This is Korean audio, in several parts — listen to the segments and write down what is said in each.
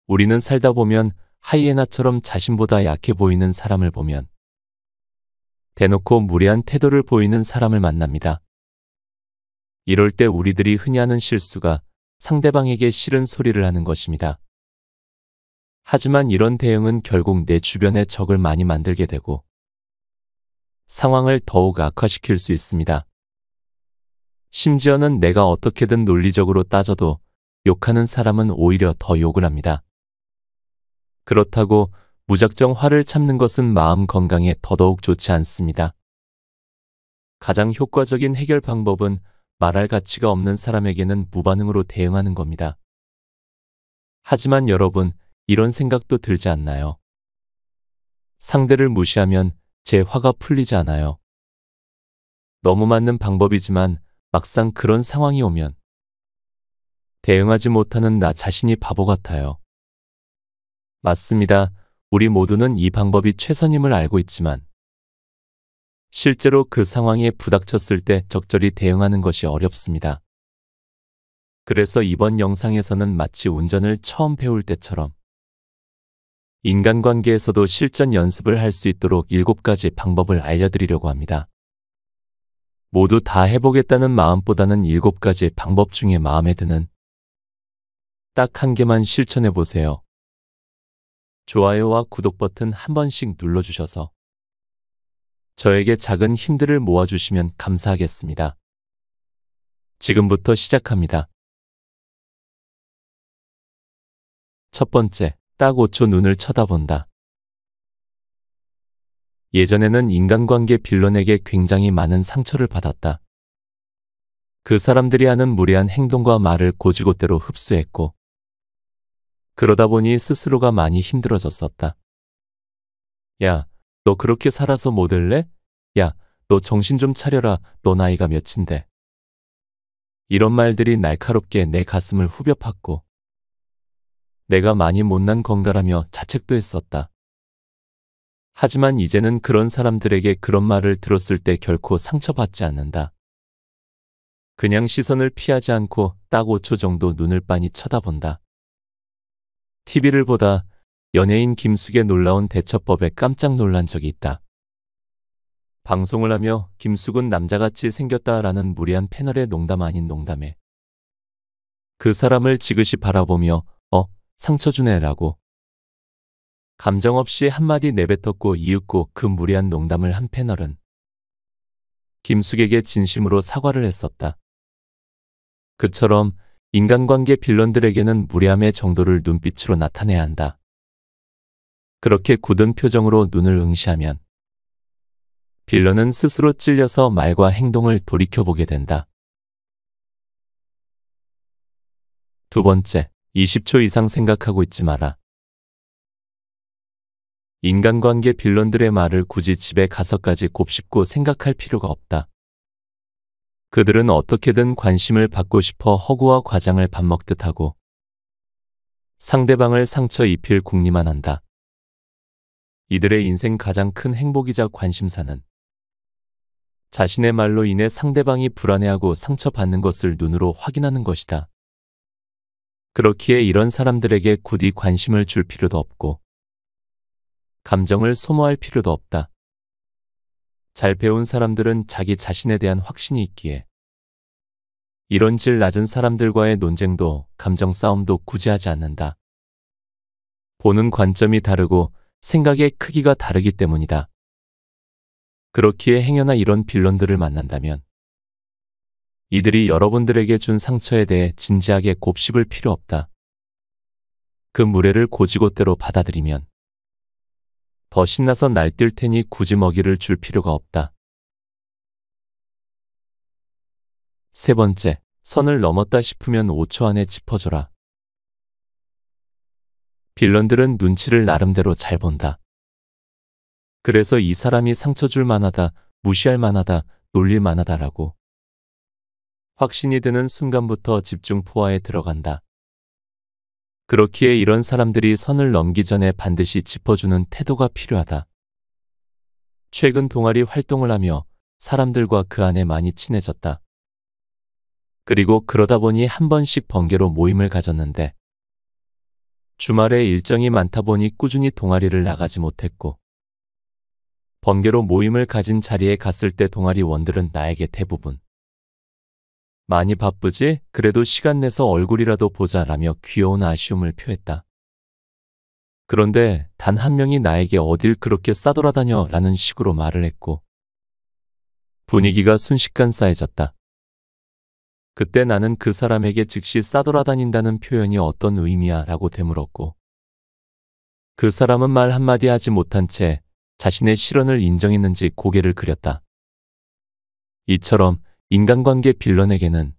우리는 살다 보면 하이에나처럼 자신보다 약해 보이는 사람을 보면 대놓고 무례한 태도를 보이는 사람을 만납니다. 이럴 때 우리들이 흔히 하는 실수가 상대방에게 싫은 소리를 하는 것입니다. 하지만 이런 대응은 결국 내 주변에 적을 많이 만들게 되고 상황을 더욱 악화시킬 수 있습니다. 심지어는 내가 어떻게든 논리적으로 따져도 욕하는 사람은 오히려 더 욕을 합니다. 그렇다고 무작정 화를 참는 것은 마음 건강에 더더욱 좋지 않습니다. 가장 효과적인 해결 방법은 말할 가치가 없는 사람에게는 무반응으로 대응하는 겁니다. 하지만 여러분, 이런 생각도 들지 않나요? 상대를 무시하면 제 화가 풀리지 않아요. 너무 맞는 방법이지만 막상 그런 상황이 오면 대응하지 못하는 나 자신이 바보 같아요. 맞습니다. 우리 모두는 이 방법이 최선임을 알고 있지만 실제로 그 상황에 부닥쳤을 때 적절히 대응하는 것이 어렵습니다. 그래서 이번 영상에서는 마치 운전을 처음 배울 때처럼 인간관계에서도 실전 연습을 할 수 있도록 7가지 방법을 알려드리려고 합니다. 모두 다 해보겠다는 마음보다는 7가지 방법 중에 마음에 드는 딱 1개만 실천해보세요. 좋아요와 구독 버튼 한 번씩 눌러주셔서 저에게 작은 힘들을 모아주시면 감사하겠습니다. 지금부터 시작합니다. 첫 번째, 딱 5초 눈을 쳐다본다. 예전에는 인간관계 빌런에게 굉장히 많은 상처를 받았다. 그 사람들이 하는 무례한 행동과 말을 고지고대로 흡수했고 그러다 보니 스스로가 많이 힘들어졌었다. 야, 너 그렇게 살아서 못 을래? 야, 너 정신 좀 차려라. 너 나이가 몇인데. 이런 말들이 날카롭게 내 가슴을 후벼 팠고 내가 많이 못난 건가라며 자책도 했었다. 하지만 이제는 그런 사람들에게 그런 말을 들었을 때 결코 상처받지 않는다. 그냥 시선을 피하지 않고 딱 5초 정도 눈을 빤히 쳐다본다. TV를 보다 연예인 김숙의 놀라운 대처법에 깜짝 놀란 적이 있다. 방송을 하며 김숙은 남자같이 생겼다라는 무례한 패널의 농담 아닌 농담에 그 사람을 지그시 바라보며 상처 주네라고 감정 없이 한마디 내뱉었고 이윽고 그 무례한 농담을 한 패널은 김숙에게 진심으로 사과를 했었다. 그처럼 인간관계 빌런들에게는 무례함의 정도를 눈빛으로 나타내야 한다. 그렇게 굳은 표정으로 눈을 응시하면 빌런은 스스로 찔려서 말과 행동을 돌이켜보게 된다. 두 번째, 20초 이상 생각하고 있지 마라. 인간관계 빌런들의 말을 굳이 집에 가서까지 곱씹고 생각할 필요가 없다. 그들은 어떻게든 관심을 받고 싶어 허구와 과장을 밥 먹듯 하고 상대방을 상처 입힐 궁리만 한다. 이들의 인생 가장 큰 행복이자 관심사는 자신의 말로 인해 상대방이 불안해하고 상처받는 것을 눈으로 확인하는 것이다. 그렇기에 이런 사람들에게 굳이 관심을 줄 필요도 없고 감정을 소모할 필요도 없다. 잘 배운 사람들은 자기 자신에 대한 확신이 있기에 이런 질 낮은 사람들과의 논쟁도 감정 싸움도 굳이 하지 않는다. 보는 관점이 다르고 생각의 크기가 다르기 때문이다. 그렇기에 행여나 이런 빌런들을 만난다면 이들이 여러분들에게 준 상처에 대해 진지하게 곱씹을 필요 없다. 그 무례를 고지고대로 받아들이면 더 신나서 날뛸 테니 굳이 먹이를 줄 필요가 없다. 세 번째, 선을 넘었다 싶으면 5초 안에 짚어줘라. 빌런들은 눈치를 나름대로 잘 본다. 그래서 이 사람이 상처 줄 만하다, 무시할 만하다, 놀릴 만하다라고 확신이 드는 순간부터 집중 포화에 들어간다. 그렇기에 이런 사람들이 선을 넘기 전에 반드시 짚어주는 태도가 필요하다. 최근 동아리 활동을 하며 사람들과 그 안에 많이 친해졌다. 그리고 그러다 보니 한 번씩 번개로 모임을 가졌는데 주말에 일정이 많다 보니 꾸준히 동아리를 나가지 못했고, 번개로 모임을 가진 자리에 갔을 때 동아리원들은 나에게 대부분 많이 바쁘지? 그래도 시간 내서 얼굴이라도 보자라며 귀여운 아쉬움을 표했다. 그런데 단 한 명이 나에게 어딜 그렇게 싸돌아다녀 라는 식으로 말을 했고, 분위기가 순식간 싸해졌다. 그때 나는 그 사람에게 즉시 싸돌아다닌다는 표현이 어떤 의미야 라고 되물었고, 그 사람은 말 한마디 하지 못한 채 자신의 실언을 인정했는지 고개를 그렸다. 이처럼 인간관계 빌런에게는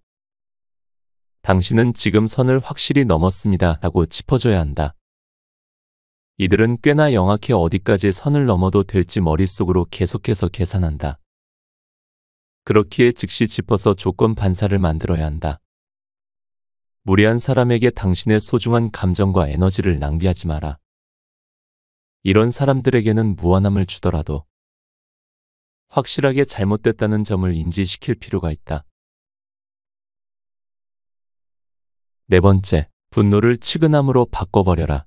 당신은 지금 선을 확실히 넘었습니다 라고 짚어줘야 한다. 이들은 꽤나 영악해 어디까지 선을 넘어도 될지 머릿속으로 계속해서 계산한다. 그렇기에 즉시 짚어서 조건 반사를 만들어야 한다. 무례한 사람에게 당신의 소중한 감정과 에너지를 낭비하지 마라. 이런 사람들에게는 무한함을 주더라도 확실하게 잘못됐다는 점을 인지시킬 필요가 있다. 네 번째, 분노를 치근함으로 바꿔버려라.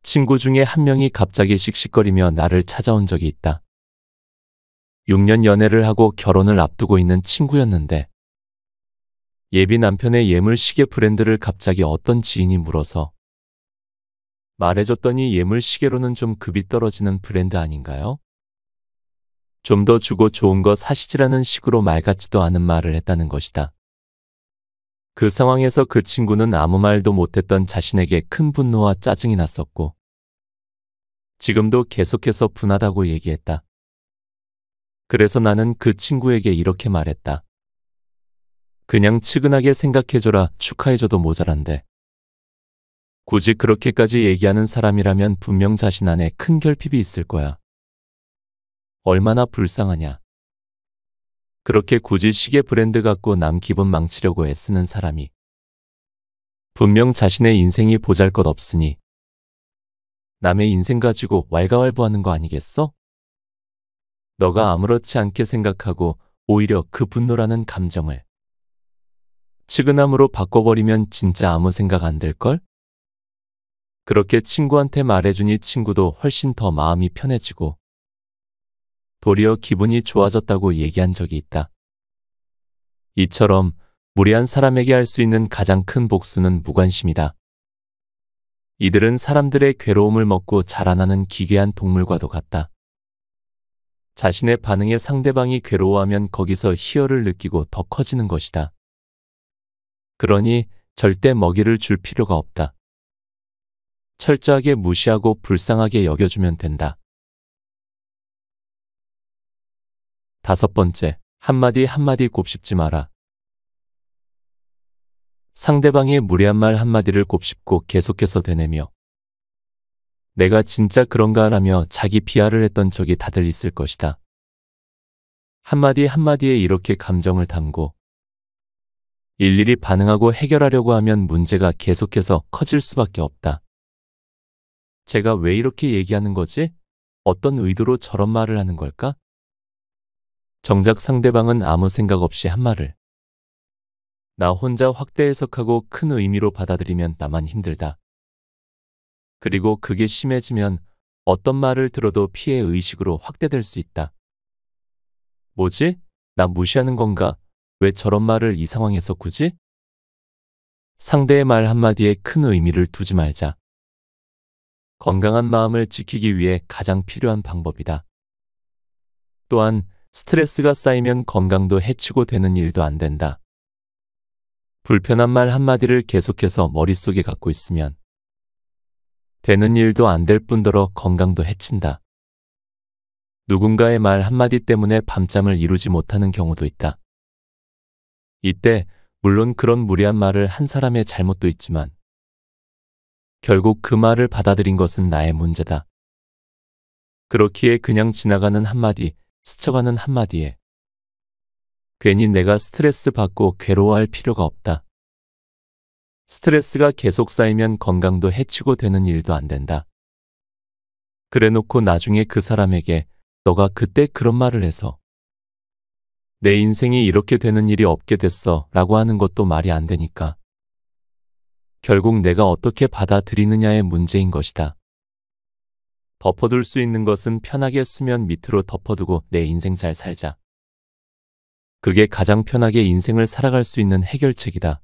친구 중에 한 명이 갑자기 씩씩거리며 나를 찾아온 적이 있다. 6년 연애를 하고 결혼을 앞두고 있는 친구였는데, 예비 남편의 예물 시계 브랜드를 갑자기 어떤 지인이 물어서 말해줬더니 예물 시계로는 좀 급이 떨어지는 브랜드 아닌가요? 좀 더 주고 좋은 거 사시지라는 식으로 말 같지도 않은 말을 했다는 것이다. 그 상황에서 그 친구는 아무 말도 못했던 자신에게 큰 분노와 짜증이 났었고, 지금도 계속해서 분하다고 얘기했다. 그래서 나는 그 친구에게 이렇게 말했다. 그냥 측은하게 생각해줘라. 축하해줘도 모자란데. 굳이 그렇게까지 얘기하는 사람이라면 분명 자신 안에 큰 결핍이 있을 거야. 얼마나 불쌍하냐. 그렇게 굳이 시계 브랜드 갖고 남 기분 망치려고 애쓰는 사람이 분명 자신의 인생이 보잘것없으니 남의 인생 가지고 왈가왈부하는 거 아니겠어? 너가 아무렇지 않게 생각하고 오히려 그 분노라는 감정을 측은함으로 바꿔버리면 진짜 아무 생각 안 들걸? 그렇게 친구한테 말해주니 친구도 훨씬 더 마음이 편해지고 도리어 기분이 좋아졌다고 얘기한 적이 있다. 이처럼 무례한 사람에게 할 수 있는 가장 큰 복수는 무관심이다. 이들은 사람들의 괴로움을 먹고 자라나는 기괴한 동물과도 같다. 자신의 반응에 상대방이 괴로워하면 거기서 희열을 느끼고 더 커지는 것이다. 그러니 절대 먹이를 줄 필요가 없다. 철저하게 무시하고 불쌍하게 여겨주면 된다. 다섯 번째, 한마디 한마디 곱씹지 마라. 상대방의 무례한 말 한마디를 곱씹고 계속해서 되뇌며 내가 진짜 그런가 라며 자기 비하를 했던 적이 다들 있을 것이다. 한마디 한마디에 이렇게 감정을 담고 일일이 반응하고 해결하려고 하면 문제가 계속해서 커질 수밖에 없다. 제가 왜 이렇게 얘기하는 거지? 어떤 의도로 저런 말을 하는 걸까? 정작 상대방은 아무 생각 없이 한 말을 나 혼자 확대 해석하고 큰 의미로 받아들이면 나만 힘들다. 그리고 그게 심해지면 어떤 말을 들어도 피해 의식으로 확대될 수 있다. 뭐지? 나 무시하는 건가? 왜 저런 말을 이 상황에서 굳이? 상대의 말 한마디에 큰 의미를 두지 말자. 건강한 마음을 지키기 위해 가장 필요한 방법이다. 또한 스트레스가 쌓이면 건강도 해치고 되는 일도 안 된다. 불편한 말 한마디를 계속해서 머릿속에 갖고 있으면 되는 일도 안 될 뿐더러 건강도 해친다. 누군가의 말 한마디 때문에 밤잠을 이루지 못하는 경우도 있다. 이때 물론 그런 무례한 말을 한 사람의 잘못도 있지만 결국 그 말을 받아들인 것은 나의 문제다. 그렇기에 그냥 지나가는 한마디, 스쳐가는 한마디에 괜히 내가 스트레스 받고 괴로워할 필요가 없다. 스트레스가 계속 쌓이면 건강도 해치고 되는 일도 안 된다. 그래놓고 나중에 그 사람에게 너가 그때 그런 말을 해서 내 인생이 이렇게 되는 일이 없게 됐어 라고 하는 것도 말이 안 되니까. 결국 내가 어떻게 받아들이느냐의 문제인 것이다. 덮어둘 수 있는 것은 편하게 수면 밑으로 덮어두고 내 인생 잘 살자. 그게 가장 편하게 인생을 살아갈 수 있는 해결책이다.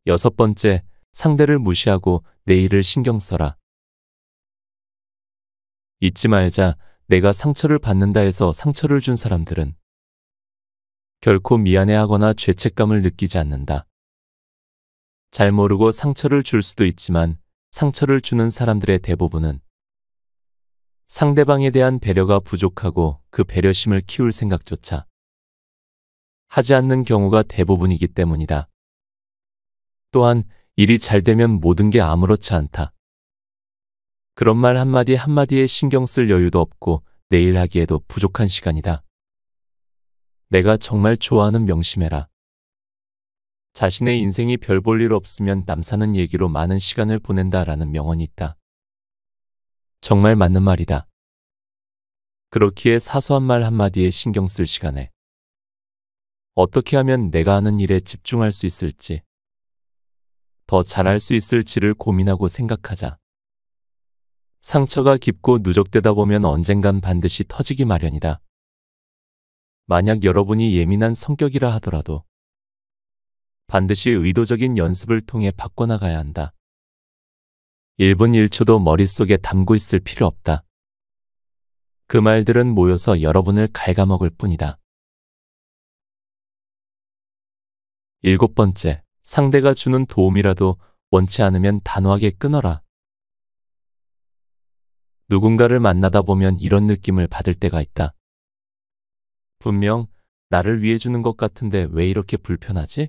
6번째, 상대를 무시하고 내 일을 신경 써라. 잊지 말자. 내가 상처를 받는다 해서 상처를 준 사람들은 결코 미안해하거나 죄책감을 느끼지 않는다. 잘 모르고 상처를 줄 수도 있지만 상처를 주는 사람들의 대부분은 상대방에 대한 배려가 부족하고 그 배려심을 키울 생각조차 하지 않는 경우가 대부분이기 때문이다. 또한 일이 잘 되면 모든 게 아무렇지 않다. 그런 말 한마디 한마디에 신경 쓸 여유도 없고 내일 하기에도 부족한 시간이다. 내가 정말 좋아하는 명심해라. 자신의 인생이 별 볼 일 없으면 남 사는 얘기로 많은 시간을 보낸다라는 명언이 있다. 정말 맞는 말이다. 그렇기에 사소한 말 한마디에 신경 쓸 시간에 어떻게 하면 내가 하는 일에 집중할 수 있을지, 더 잘할 수 있을지를 고민하고 생각하자. 상처가 깊고 누적되다 보면 언젠간 반드시 터지기 마련이다. 만약 여러분이 예민한 성격이라 하더라도 반드시 의도적인 연습을 통해 바꿔나가야 한다. 1분 1초도 머릿속에 담고 있을 필요 없다. 그 말들은 모여서 여러분을 갉아먹을 뿐이다. 7번째, 상대가 주는 도움이라도 원치 않으면 단호하게 끊어라. 누군가를 만나다 보면 이런 느낌을 받을 때가 있다. 분명 나를 위해 주는 것 같은데 왜 이렇게 불편하지?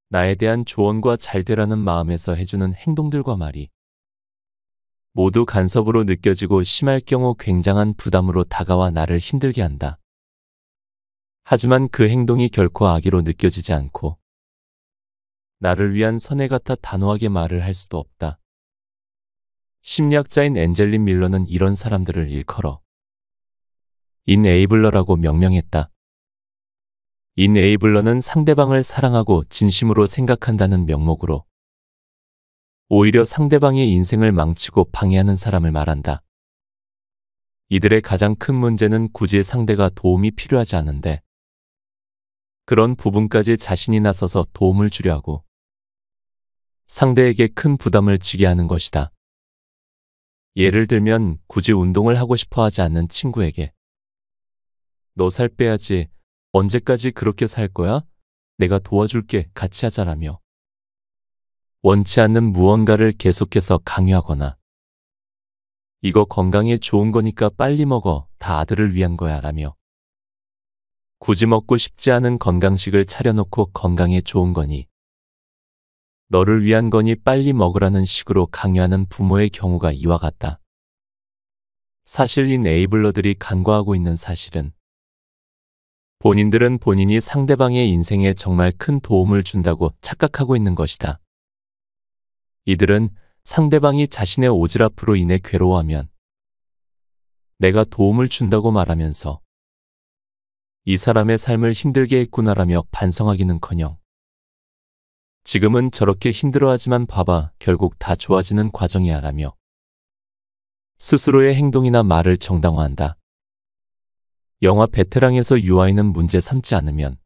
나에 대한 조언과 잘 되라는 마음에서 해주는 행동들과 말이 모두 간섭으로 느껴지고 심할 경우 굉장한 부담으로 다가와 나를 힘들게 한다. 하지만 그 행동이 결코 악의로 느껴지지 않고 나를 위한 선해 같아 단호하게 말을 할 수도 없다. 심리학자인 앤젤린 밀러는 이런 사람들을 일컬어 인에이블러라고 명명했다. 인에이블러는 상대방을 사랑하고 진심으로 생각한다는 명목으로 오히려 상대방의 인생을 망치고 방해하는 사람을 말한다. 이들의 가장 큰 문제는 굳이 상대가 도움이 필요하지 않은데 그런 부분까지 자신이 나서서 도움을 주려 하고 상대에게 큰 부담을 지게 하는 것이다. 예를 들면 굳이 운동을 하고 싶어 하지 않는 친구에게 너 살 빼야지. 언제까지 그렇게 살 거야? 내가 도와줄게. 같이 하자라며 원치 않는 무언가를 계속해서 강요하거나 이거 건강에 좋은 거니까 빨리 먹어. 다 아들을 위한 거야 라며 굳이 먹고 싶지 않은 건강식을 차려놓고 건강에 좋은 거니 너를 위한 거니 빨리 먹으라는 식으로 강요하는 부모의 경우가 이와 같다. 사실 이 에이블러들이 간과하고 있는 사실은 본인들은 본인이 상대방의 인생에 정말 큰 도움을 준다고 착각하고 있는 것이다. 이들은 상대방이 자신의 오지랖으로 인해 괴로워하면 내가 도움을 준다고 말하면서 이 사람의 삶을 힘들게 했구나라며 반성하기는커녕 지금은 저렇게 힘들어하지만 봐봐 결국 다 좋아지는 과정이야 라며 스스로의 행동이나 말을 정당화한다. 영화 베테랑에서 유아인은 문제 삼지 않으면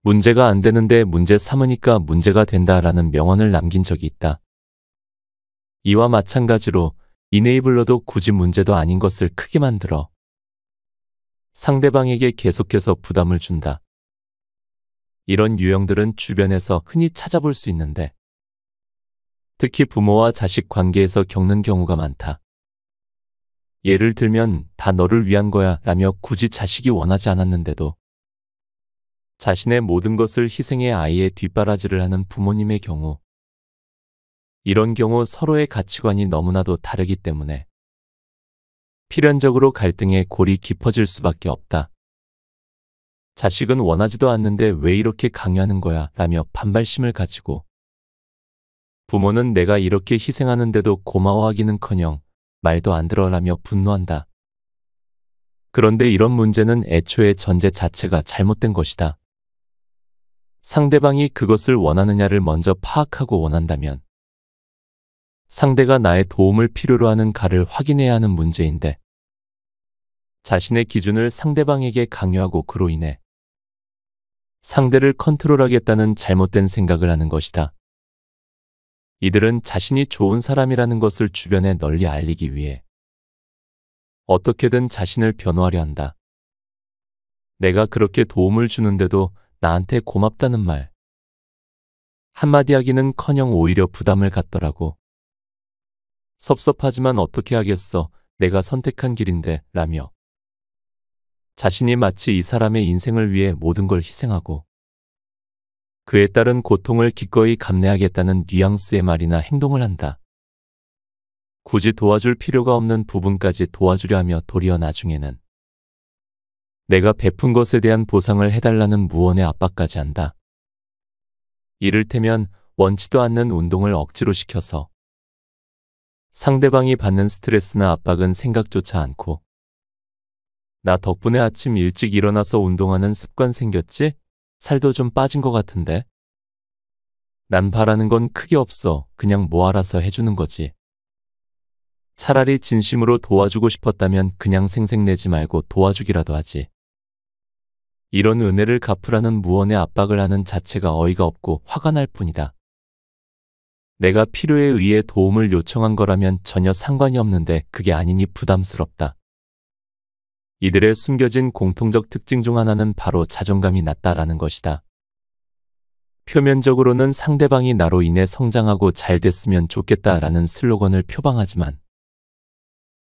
문제가 안 되는데 문제 삼으니까 문제가 된다라는 명언을 남긴 적이 있다. 이와 마찬가지로 이네이블러도 굳이 문제도 아닌 것을 크게 만들어 상대방에게 계속해서 부담을 준다. 이런 유형들은 주변에서 흔히 찾아볼 수 있는데 특히 부모와 자식 관계에서 겪는 경우가 많다. 예를 들면 다 너를 위한 거야 라며 굳이 자식이 원하지 않았는데도 자신의 모든 것을 희생해 아이의 뒷바라지를 하는 부모님의 경우 이런 경우 서로의 가치관이 너무나도 다르기 때문에 필연적으로 갈등의 골이 깊어질 수밖에 없다. 자식은 원하지도 않는데 왜 이렇게 강요하는 거야 라며 반발심을 가지고 부모는 내가 이렇게 희생하는데도 고마워하기는커녕 말도 안 들어라며 분노한다. 그런데 이런 문제는 애초에 전제 자체가 잘못된 것이다. 상대방이 그것을 원하느냐를 먼저 파악하고 원한다면 상대가 나의 도움을 필요로 하는가를 확인해야 하는 문제인데 자신의 기준을 상대방에게 강요하고 그로 인해 상대를 컨트롤하겠다는 잘못된 생각을 하는 것이다. 이들은 자신이 좋은 사람이라는 것을 주변에 널리 알리기 위해 어떻게든 자신을 변호하려 한다. 내가 그렇게 도움을 주는데도 나한테 고맙다는 말 한마디 하기는커녕 오히려 부담을 갖더라고. 섭섭하지만 어떻게 하겠어. 내가 선택한 길인데 라며 자신이 마치 이 사람의 인생을 위해 모든 걸 희생하고 그에 따른 고통을 기꺼이 감내하겠다는 뉘앙스의 말이나 행동을 한다. 굳이 도와줄 필요가 없는 부분까지 도와주려 하며 도리어 나중에는 내가 베푼 것에 대한 보상을 해달라는 무언의 압박까지 한다. 이를테면 원치도 않는 운동을 억지로 시켜서 상대방이 받는 스트레스나 압박은 생각조차 않고 나 덕분에 아침 일찍 일어나서 운동하는 습관 생겼지? 살도 좀 빠진 것 같은데? 난 바라는 건 크게 없어. 그냥 뭐 알아서 해주는 거지. 차라리 진심으로 도와주고 싶었다면 그냥 생색내지 말고 도와주기라도 하지. 이런 은혜를 갚으라는 무언의 압박을 하는 자체가 어이가 없고 화가 날 뿐이다. 내가 필요에 의해 도움을 요청한 거라면 전혀 상관이 없는데 그게 아니니 부담스럽다. 이들의 숨겨진 공통적 특징 중 하나는 바로 자존감이 낮다라는 것이다. 표면적으로는 상대방이 나로 인해 성장하고 잘 됐으면 좋겠다라는 슬로건을 표방하지만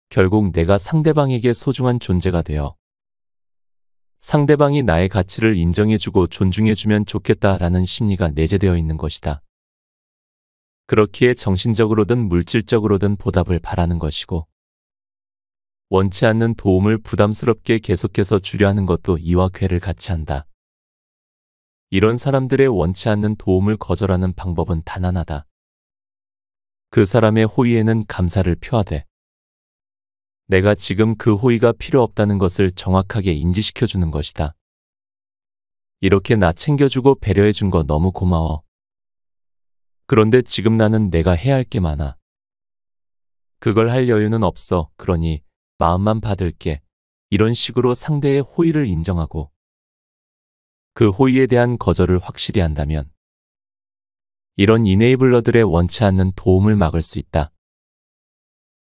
결국 내가 상대방에게 소중한 존재가 되어 상대방이 나의 가치를 인정해주고 존중해주면 좋겠다라는 심리가 내재되어 있는 것이다. 그렇기에 정신적으로든 물질적으로든 보답을 바라는 것이고 원치 않는 도움을 부담스럽게 계속해서 주려 하는 것도 이와 괴를 같이 한다. 이런 사람들의 원치 않는 도움을 거절하는 방법은 단 하나다. 그 사람의 호의에는 감사를 표하되 내가 지금 그 호의가 필요 없다는 것을 정확하게 인지시켜주는 것이다. 이렇게 나 챙겨주고 배려해준 거 너무 고마워. 그런데 지금 나는 내가 해야 할 게 많아. 그걸 할 여유는 없어. 그러니 마음만 받을게. 이런 식으로 상대의 호의를 인정하고 그 호의에 대한 거절을 확실히 한다면 이런 이네이블러들의 원치 않는 도움을 막을 수 있다.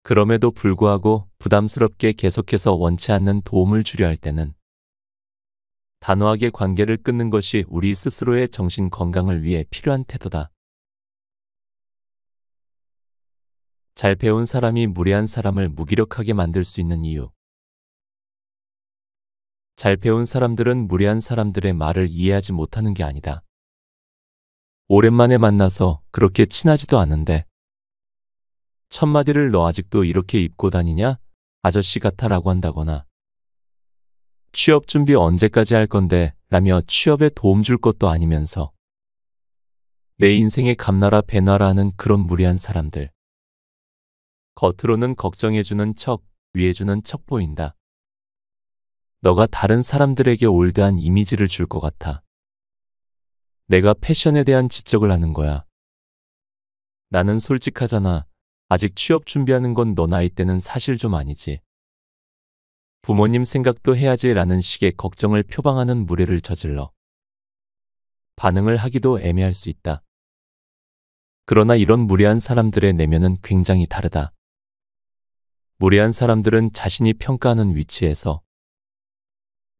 그럼에도 불구하고 부담스럽게 계속해서 원치 않는 도움을 주려 할 때는 단호하게 관계를 끊는 것이 우리 스스로의 정신 건강을 위해 필요한 태도다. 잘 배운 사람이 무례한 사람을 무기력하게 만들 수 있는 이유. 잘 배운 사람들은 무례한 사람들의 말을 이해하지 못하는 게 아니다. 오랜만에 만나서 그렇게 친하지도 않은데 첫마디를 너 아직도 이렇게 입고 다니냐? 아저씨 같아 라고 한다거나 취업 준비 언제까지 할 건데? 라며 취업에 도움 줄 것도 아니면서 내 인생에 감나라 배나라 하는 그런 무례한 사람들. 겉으로는 걱정해주는 척, 위해주는 척 보인다. 너가 다른 사람들에게 올드한 이미지를 줄 것 같아. 내가 패션에 대한 지적을 하는 거야. 나는 솔직하잖아. 아직 취업 준비하는 건 너 나이 때는 사실 좀 아니지. 부모님 생각도 해야지 라는 식의 걱정을 표방하는 무례를 저질러 반응을 하기도 애매할 수 있다. 그러나 이런 무례한 사람들의 내면은 굉장히 다르다. 무례한 사람들은 자신이 평가하는 위치에서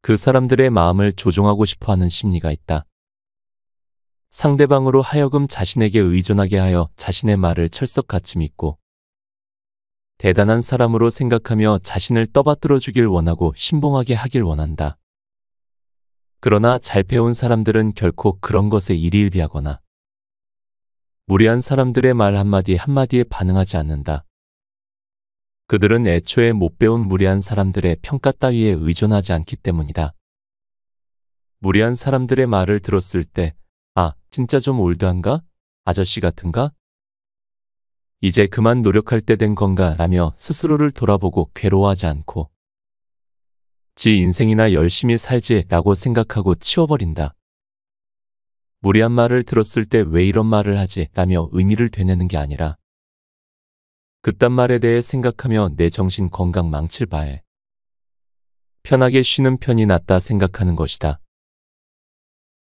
그 사람들의 마음을 조종하고 싶어하는 심리가 있다. 상대방으로 하여금 자신에게 의존하게 하여 자신의 말을 철석같이 믿고 대단한 사람으로 생각하며 자신을 떠받들어 주길 원하고 신봉하게 하길 원한다. 그러나 잘 배운 사람들은 결코 그런 것에 일희일비하거나 무례한 사람들의 말 한마디 한마디에 반응하지 않는다. 그들은 애초에 못 배운 무례한 사람들의 평가 따위에 의존하지 않기 때문이다. 무례한 사람들의 말을 들었을 때 아, 진짜 좀 올드한가? 아저씨 같은가? 이제 그만 노력할 때 된 건가? 라며 스스로를 돌아보고 괴로워하지 않고 지 인생이나 열심히 살지 라고 생각하고 치워버린다. 무례한 말을 들었을 때 왜 이런 말을 하지? 라며 의미를 되뇌는 게 아니라 그딴 말에 대해 생각하며 내 정신 건강 망칠 바에 편하게 쉬는 편이 낫다 생각하는 것이다.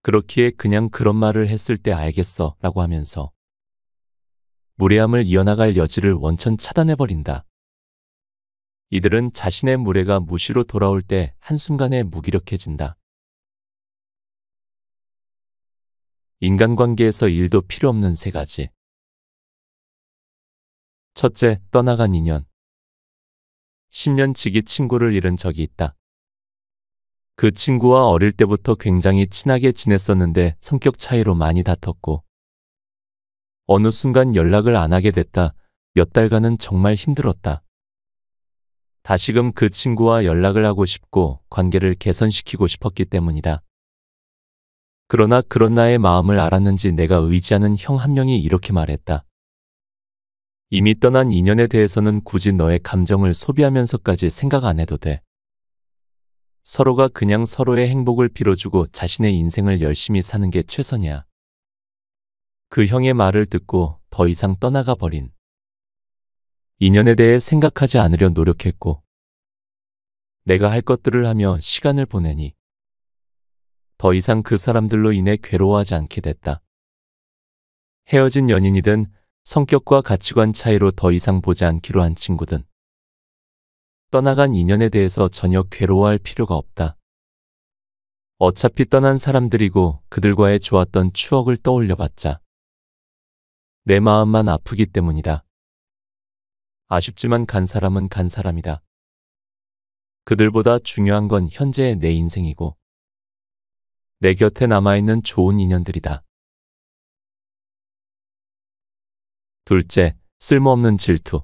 그렇기에 그냥 그런 말을 했을 때 알겠어 라고 하면서 무례함을 이어나갈 여지를 원천 차단해버린다. 이들은 자신의 무례가 무시로 돌아올 때 한순간에 무기력해진다. 인간관계에서 일도 필요 없는 세 가지. 첫째, 떠나간 인연. 10년 지기 친구를 잃은 적이 있다. 그 친구와 어릴 때부터 굉장히 친하게 지냈었는데 성격 차이로 많이 다퉜고 어느 순간 연락을 안 하게 됐다. 몇 달간은 정말 힘들었다. 다시금 그 친구와 연락을 하고 싶고 관계를 개선시키고 싶었기 때문이다. 그러나 그런 나의 마음을 알았는지 내가 의지하는 형 한 명이 이렇게 말했다. 이미 떠난 인연에 대해서는 굳이 너의 감정을 소비하면서까지 생각 안 해도 돼. 서로가 그냥 서로의 행복을 빌어주고 자신의 인생을 열심히 사는 게 최선이야. 그 형의 말을 듣고 더 이상 떠나가 버린 인연에 대해 생각하지 않으려 노력했고 내가 할 것들을 하며 시간을 보내니 더 이상 그 사람들로 인해 괴로워하지 않게 됐다. 헤어진 연인이든 성격과 가치관 차이로 더 이상 보지 않기로 한 친구든 떠나간 인연에 대해서 전혀 괴로워할 필요가 없다. 어차피 떠난 사람들이고 그들과의 좋았던 추억을 떠올려봤자 내 마음만 아프기 때문이다. 아쉽지만 간 사람은 간 사람이다. 그들보다 중요한 건 현재의 내 인생이고 내 곁에 남아있는 좋은 인연들이다. 둘째, 쓸모없는 질투.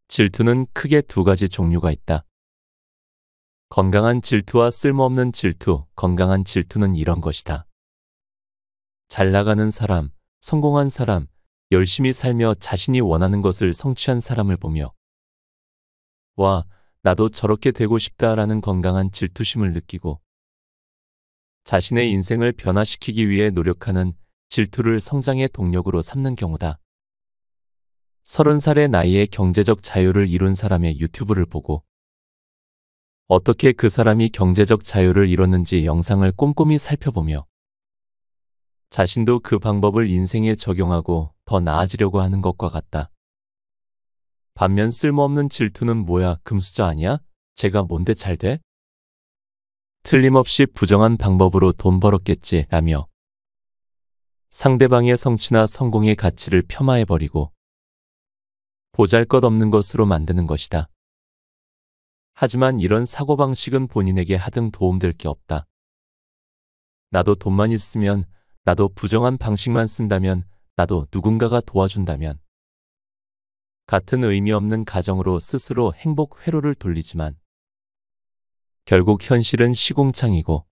질투는 크게 두 가지 종류가 있다. 건강한 질투와 쓸모없는 질투. 건강한 질투는 이런 것이다. 잘 나가는 사람, 성공한 사람, 열심히 살며 자신이 원하는 것을 성취한 사람을 보며 와, 나도 저렇게 되고 싶다라는 건강한 질투심을 느끼고 자신의 인생을 변화시키기 위해 노력하는 질투를 성장의 동력으로 삼는 경우다. 30살의 나이에 경제적 자유를 이룬 사람의 유튜브를 보고 어떻게 그 사람이 경제적 자유를 이뤘는지 영상을 꼼꼼히 살펴보며 자신도 그 방법을 인생에 적용하고 더 나아지려고 하는 것과 같다. 반면 쓸모없는 질투는 뭐야, 금수저 아니야? 쟤가 뭔데 잘 돼? 틀림없이 부정한 방법으로 돈 벌었겠지 라며 상대방의 성취나 성공의 가치를 폄하해버리고 보잘것없는 것으로 만드는 것이다. 하지만 이런 사고방식은 본인에게 하등 도움될 게 없다. 나도 돈만 있으면, 나도 부정한 방식만 쓴다면, 나도 누군가가 도와준다면 같은 의미 없는 가정으로 스스로 행복 회로를 돌리지만 결국 현실은 시궁창이고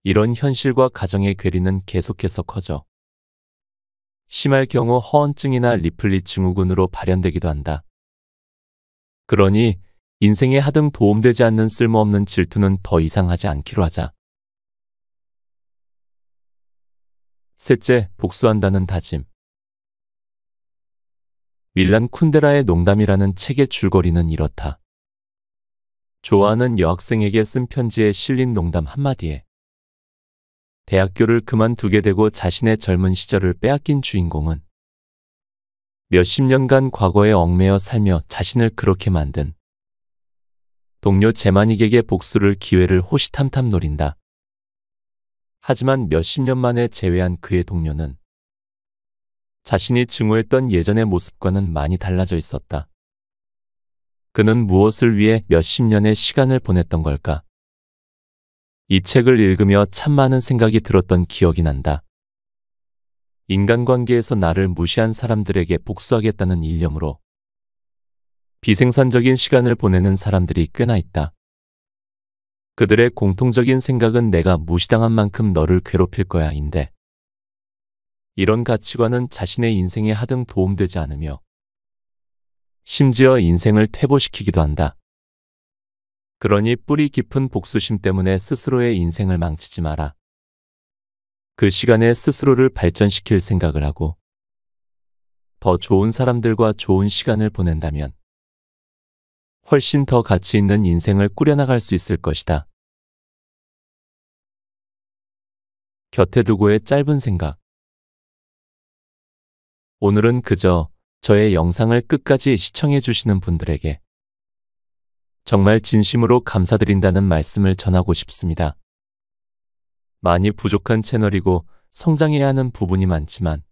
이런 현실과 가정의 괴리는 계속해서 커져 심할 경우 허언증이나 리플리 증후군으로 발현되기도 한다. 그러니 인생에 하등 도움되지 않는 쓸모없는 질투는 더 이상 하지 않기로 하자. 셋째, 복수한다는 다짐. 밀란 쿤데라의 농담이라는 책의 줄거리는 이렇다. 좋아하는 여학생에게 쓴 편지에 실린 농담 한마디에 대학교를 그만두게 되고 자신의 젊은 시절을 빼앗긴 주인공은 몇십 년간 과거에 얽매여 살며 자신을 그렇게 만든 동료 제마닉에게 복수를 기회를 호시탐탐 노린다. 하지만 몇십 년 만에 재회한 그의 동료는 자신이 증오했던 예전의 모습과는 많이 달라져 있었다. 그는 무엇을 위해 몇십 년의 시간을 보냈던 걸까? 이 책을 읽으며 참 많은 생각이 들었던 기억이 난다. 인간관계에서 나를 무시한 사람들에게 복수하겠다는 일념으로 비생산적인 시간을 보내는 사람들이 꽤나 있다. 그들의 공통적인 생각은 내가 무시당한 만큼 너를 괴롭힐 거야 인데 이런 가치관은 자신의 인생에 하등 도움되지 않으며 심지어 인생을 퇴보시키기도 한다. 그러니 뿌리 깊은 복수심 때문에 스스로의 인생을 망치지 마라. 그 시간에 스스로를 발전시킬 생각을 하고 더 좋은 사람들과 좋은 시간을 보낸다면 훨씬 더 가치 있는 인생을 꾸려나갈 수 있을 것이다. 곁에 두고의 짧은 생각. 오늘은 그저 저의 영상을 끝까지 시청해 주시는 분들에게 정말 진심으로 감사드린다는 말씀을 전하고 싶습니다. 많이 부족한 채널이고 성장해야 하는 부분이 많지만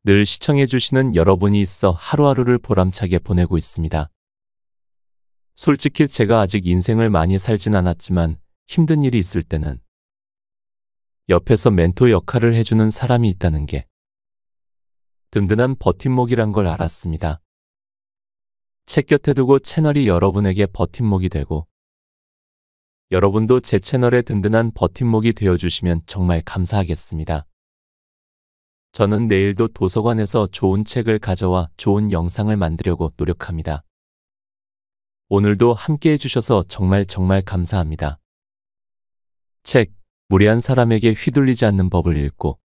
늘 시청해 주시는 여러분이 있어 하루하루를 보람차게 보내고 있습니다. 솔직히 제가 아직 인생을 많이 살진 않았지만 힘든 일이 있을 때는 옆에서 멘토 역할을 해주는 사람이 있다는 게 든든한 버팀목이란 걸 알았습니다. 책 곁에 두고 채널이 여러분에게 버팀목이 되고 여러분도 제 채널에 든든한 버팀목이 되어주시면 정말 감사하겠습니다. 저는 내일도 도서관에서 좋은 책을 가져와 좋은 영상을 만들려고 노력합니다. 오늘도 함께 해주셔서 정말 감사합니다. 책, 무례한 사람에게 휘둘리지 않는 법을 읽고